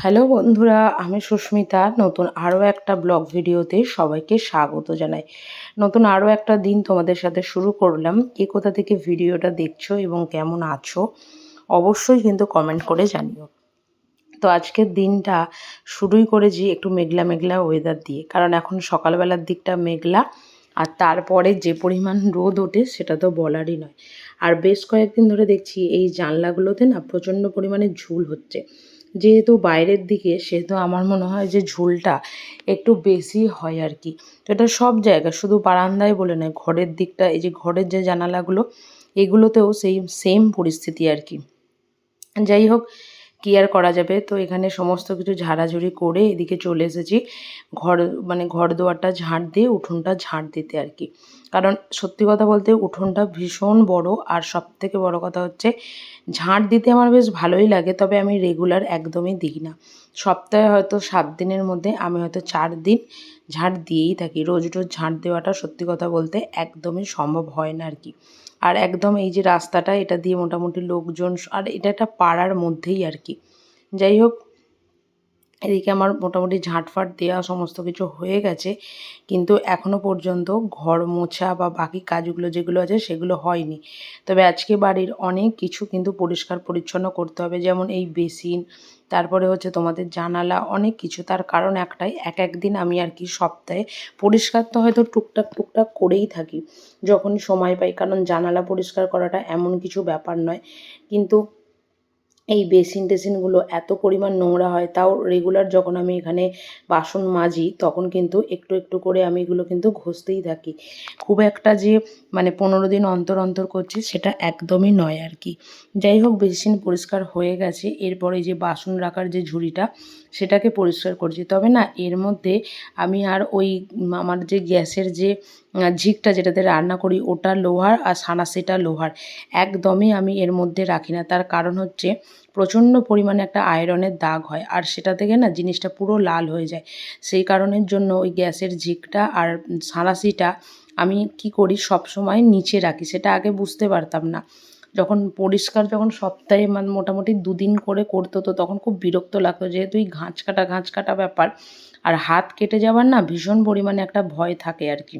Hello বন্ধুরা, আমি সুস্মিতা। নতুন আরও একটা ব্লগ ভিডিওতে সবাইকে স্বাগত জানাই। নতুন আরও একটা দিন তোমাদের সাথে শুরু করলাম। কে কোথা থেকে ভিডিওটা দেখছো এবং কেমন আছো অবশ্যই কিন্তু কমেন্ট করে জানিও। তো আজকের দিনটা শুরুই করেছি একটু মেঘলা মেঘলা ওয়েদার দিয়ে, কারণ এখন সকালবেলার দিকটা মেঘলা, আর তারপরে যে পরিমাণ রোদ ওঠে সেটা তো বলারই নয়। আর বেশ কয়েকদিন ধরে দেখছি এই জানলাগুলোতে না প্রচণ্ড পরিমাণে ঝুল হচ্ছে। যেহেতু বাইরের দিকে, সেহেতু আমার মনে হয় যে ঝুলটা একটু বেশি হয় আর কি। তো এটা সব জায়গায়, শুধু বারান্দায় বলে নয়, ঘরের দিকটা, এই যে ঘরের যে জানালাগুলো, এগুলোতেও সেই সেম পরিস্থিতি আর কি। যাই হোক, কি আর করা যাবে। তো এখানে সমস্ত কিছু ঝাড়াঝুড়ি করে এদিকে চলে এসেছি ঘর, ঘর দুয়ারটা ঝাঁট দিয়ে উঠোনটা ঝাঁট দিতে আর কি। কারণ সত্যি কথা বলতে উঠোনটা ভীষণ বড়, আর সবথেকে বড় কথা হচ্ছে ঝাঁট দিতে আমার বেশ ভালোই লাগে, তবে আমি রেগুলার একদমই দিই না। সপ্তাহে হয়তো 7 দিনের মধ্যে আমি হয়তো 4 দিন ঝাঁট দিয়েই থাকি। রোজ রোজ ঝাঁট দেওয়াটা সত্যি কথা বলতে একদমই সম্ভব হয় না আর কি। আর একদম এই যে রাস্তাটা, এটা দিয়ে মোটামুটি লোকজন, আর এটা একটা পাড়ার মধ্যেই আর কি। যাই হোক, এদিকে আমার মোটামুটি ঝাঁটফাট দেওয়া সমস্ত কিছু হয়ে গেছে, কিন্তু এখনও পর্যন্ত ঘর মোছা বা বাকি কাজগুলো যেগুলো আছে সেগুলো হয়নি। তবে আজকে বাড়ির অনেক কিছু কিন্তু পরিষ্কার পরিচ্ছন্ন করতে হবে, যেমন এই বেসিন, তারপরে হচ্ছে তোমাদের জানালা, অনেক কিছু। তার কারণ একটাই, এক একদিন আমি আর কি সপ্তাহে পরিষ্কার তো হয়তো টুকটাক টুকটাক করেই থাকি যখনই সময় পাই, কারণ জানালা পরিষ্কার করাটা এমন কিছু ব্যাপার নয়। কিন্তু এই বেসিন টেসিনগুলো এত পরিমাণ নোংরা হয়, তাও রেগুলার যখন আমি এখানে বাসন মাজি তখন কিন্তু একটু একটু করে আমি এগুলো কিন্তু ঘষতেই থাকি। খুব একটা যে 15 দিন অন্তর অন্তর করছি সেটা একদমই নয় আর কি। যাই হোক, বেসিন পরিষ্কার হয়ে গেছে। এরপরে যে বাসন রাখার যে ঝুড়িটা, সেটাকে পরিষ্কার করছি। তবে না, এর মধ্যে আমি আর ওই আমার যে গ্যাসের যে ঝিকটা যেটাতে রান্না করি ওটা লোহার, আর সানাসিটা লোহার, একদমই আমি এর মধ্যে রাখি না। তার কারণ হচ্ছে প্রচণ্ড পরিমাণে একটা আয়রনের দাগ হয়, আর সেটা থেকে না জিনিসটা পুরো লাল হয়ে যায়। সেই কারণের জন্য ওই গ্যাসের ঝিকটা আর সাঁড়াশিটা আমি কি করি, সবসময় নিচে রাখি। সেটা আগে বুঝতে পারতাম না। যখন সপ্তাহে মোটামুটি 2 দিন করে করতো, তো তখন খুব বিরক্ত লাগতো, যেহেতু এই ঘাঁচ কাটা ব্যাপার, আর হাত কেটে যাওয়ার না ভীষণ পরিমাণে একটা ভয় থাকে আর কি।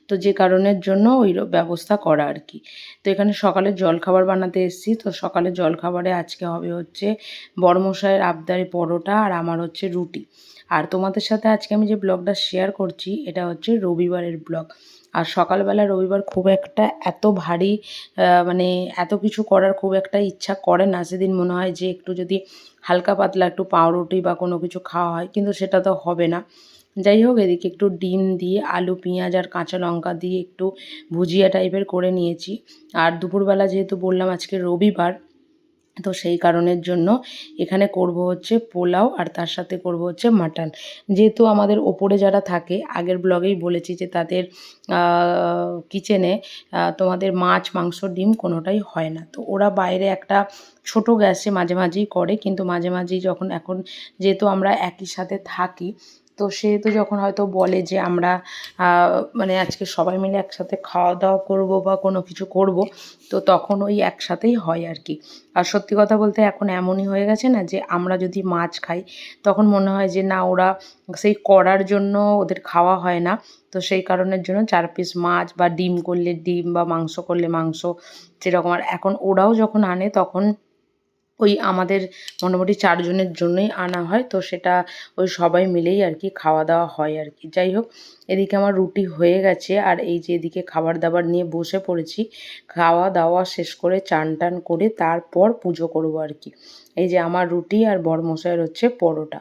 তো যে কারণের জন্য ওই ব্যবস্থা করা আর কি। তো এখানে সকালে জলখাবার বানাতে এসেছি। তো সকালে জলখাবারে আজকে হবে হচ্ছে বড়মশাইয়ের আবদারে পরোটা, আর আমার হচ্ছে রুটি। আর তোমাদের সাথে আজকে আমি যে ব্লগটা শেয়ার করছি এটা হচ্ছে রবিবারের ব্লগ। আর সকালবেলা রবিবার খুব একটা এত ভারী এত কিছু করার খুব একটা ইচ্ছা করে না। সেদিন মনে হয় যে একটু যদি হালকা পাতলা একটু পাউরুটি বা কোনো কিছু খাওয়া হয়, কিন্তু সেটা তো হবে না। যাই হোক, এদিকে একটু ডিম দিয়ে আলু পেঁয়াজ আর কাঁচা লঙ্কা দিয়ে একটু ভুজিয়া টাইপের করে নিয়েছি। আর দুপুরবেলা যেহেতু বললাম আজকে রবিবার, তো সেই কারণের জন্য এখানে করব হচ্ছে পোলাও, আর তার সাথে করব হচ্ছে মাটন। যেহেতু আমাদের ওপরে যারা থাকে, আগের ব্লগেই বলেছি যে তাদের কিচেনে তোমাদের মাছ মাংস ডিম কোনোটাই হয় না। তো ওরা বাইরে একটা ছোট গ্যাসে মাঝে মাঝেই করে, কিন্তু মাঝে মাঝেই যখন এখন যেহেতু আমরা একই সাথে থাকি, তো সেহেতু যখন হয়তো বলে যে আমরা আজকে সবাই মিলে একসাথে খাওয়া দাওয়া করব বা কোনো কিছু করব, তো তখন ওই একসাথেই হয় আর কি। আর সত্যি কথা বলতে এখন এমনই হয়ে গেছে না, যে আমরা যদি মাছ খাই তখন মনে হয় যে না, ওরা সেই করার জন্য ওদের খাওয়া হয় না। তো সেই কারণের জন্য 4 পিস মাছ বা ডিম করলে ডিম বা মাংস করলে মাংস, সেরকম। আর এখন ওরাও যখন আনে তখন ওই আমাদের মোটামুটি 4 জনের জন্যই আনা হয়। তো সেটা ওই সবাই মিলেই আর কি খাওয়া দাওয়া হয় আর কি। যাই হোক, এদিকে আমার রুটি হয়ে গেছে, আর এই যে এদিকে খাবার দাবার নিয়ে বসে পড়েছি। খাওয়া দাওয়া শেষ করে চান টান করে তারপর পুজো করবো আর কি। এই যে আমার রুটি আর বড়মশাইয়ের হচ্ছে পরোটা।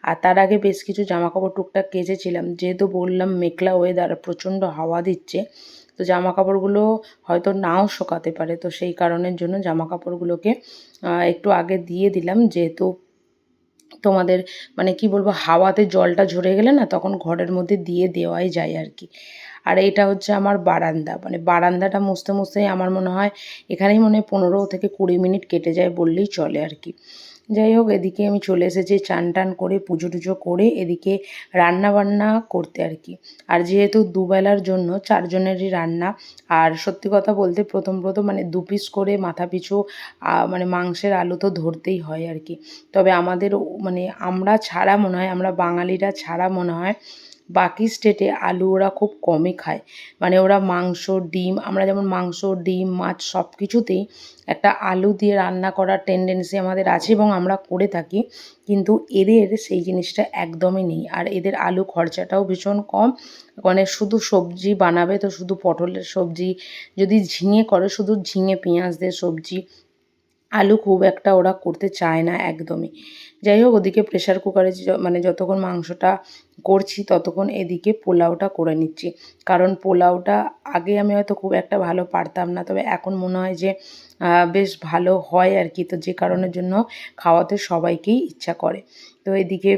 আর তার আগে বেশ কিছু জামাকাপড় টুকটাক কেচেছিলাম, যেহেতু বললাম মেঘলা ওয়েদার, প্রচণ্ড হাওয়া দিচ্ছে, তো জামাকাপড়গুলো হয়তো নাও শোকাতে পারে। তো সেই কারণের জন্য জামাকাপড়গুলোকে একটু আগে দিয়ে দিলাম, যেহেতু তোমাদের কি বলবো, হাওয়াতে জলটা ঝরে গেলে না তখন ঘরের মধ্যে দিয়ে দেওয়াই যায় আর কি। আর এটা হচ্ছে আমার বারান্দা, বারান্দাটা মুছতে মুছতেই আমার মনে হয় এখানেই 15 থেকে 20 মিনিট কেটে যায় বললেই চলে আর কি। যাই হোক, এদিকে আমি চলে এসেছি চান টান করে, পুজো টুজো করে এদিকে রান্না বান্না করতে আর কি। আর যেহেতু দুবেলার জন্য 4 জনেরই রান্না, আর সত্যি কথা বলতে প্রথম মানে 2 পিস করে মাথা পিছু মানে মাংসের আলু তো ধরতেই হয় আর কি। তবে আমাদের মানে আমরা ছাড়া মনে হয়, আমরা বাঙালিরা ছাড়া মনে হয় বাকি স্টেটে আলু ওরা খুব কমই খায়। মানে ওরা মাংস, ডিম, আমরা যেমন মাংস, ডিম, মাছ সব কিছুতেই একটা আলু দিয়ে রান্না করার টেন্ডেন্সি আমাদের আছে এবং আমরা করে থাকি। কিন্তু এদের সেই জিনিসটা একদমই নেই। আর এদের আলু খরচাটাও ভীষণ কম। মানে শুধু সবজি বানাবে তো শুধু পটলের সবজি, যদি ঝিঙে করে শুধু ঝিঙে পেঁয়াজ দিয়ে সবজি, আলু খুব একটা ওরা করতে চায় না একদমই। যাই হোক, ওদিকে প্রেশার কুকারে মানে যতক্ষণ মাংসটা করছি ততক্ষণ এদিকে পোলাওটা করে নিচ্ছি। কারণ পোলাওটা আগে আমি হয়তো খুব একটা ভালো পারতাম না, তবে এখন মনে হয় যে বেশ ভালো হয় আর কি। তো যে কারণের জন্য খাওয়াতে সবাইকেই ইচ্ছা করে। তো এদিকে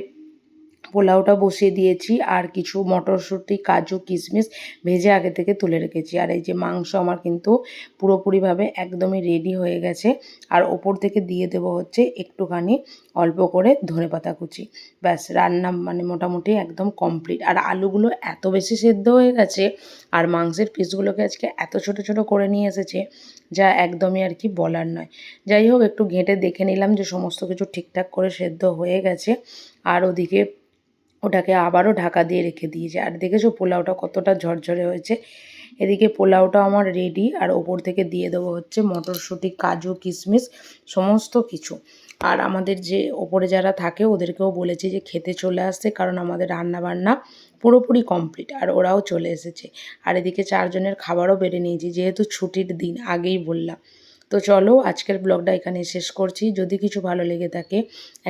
পোলাওটা বসিয়ে দিয়েছি, আর কিছু মটরশুঁটি, কাজু, কিশমিশ ভেজে আগে থেকে তুলে রেখেছি। আর এই যে মাংস আমার কিন্তু পুরোপুরিভাবে একদমই রেডি হয়ে গেছে। আর ওপর থেকে দিয়ে দেবো হচ্ছে একটুখানি অল্প করে ধনেপাতা কুচি। ব্যাস, রান্না মানে মোটামুটি একদম কমপ্লিট। আর আলুগুলো এত বেশি সেদ্ধ হয়ে গেছে, আর মাংসের পিসগুলোকে আজকে এত ছোট ছোট করে নিয়ে এসেছে, যা একদমই আর কি বলার নয়। যাই হোক, একটু ঘেঁটে দেখে নিলাম যে সমস্ত কিছু ঠিকঠাক করে সেদ্ধ হয়ে গেছে। আর ওদিকে ওটাকে আবারও ঢাকা দিয়ে রেখে দিয়েছি। আর দেখেছো পোলাওটা কতটা ঝরঝরে হয়েছে। এদিকে পোলাওটা আমার রেডি, আর ওপর থেকে দিয়ে দেবো হচ্ছে মটরশুঁটি, কাজু, কিশমিশ সমস্ত কিছু। আর আমাদের যে ওপরে যারা থাকে ওদেরকেও বলেছি যে খেতে চলে আসতে, কারণ আমাদের রান্না বান্না পুরোপুরি কমপ্লিট আর ওরাও চলে এসেছে। আর এদিকে 4 জনের খাবারও বেড়ে নিয়েছি, যেহেতু ছুটির দিন আগেই বললাম। তো চলো, আজকের ব্লগটা এখানে শেষ করছি। যদি কিছু ভালো লেগে থাকে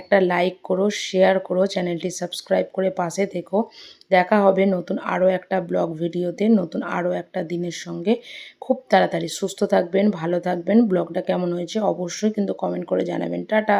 একটা লাইক করো, শেয়ার করো, চ্যানেলটি সাবস্ক্রাইব করে পাশে থেকো। দেখা হবে নতুন আরও একটা ব্লগ ভিডিওতে, নতুন আরও একটা দিনের সঙ্গে খুব তাড়াতাড়ি। সুস্থ থাকবেন, ভালো থাকবেন। ব্লগটা কেমন হয়েছে অবশ্যই কিন্তু কমেন্ট করে জানাবেন। টাটা।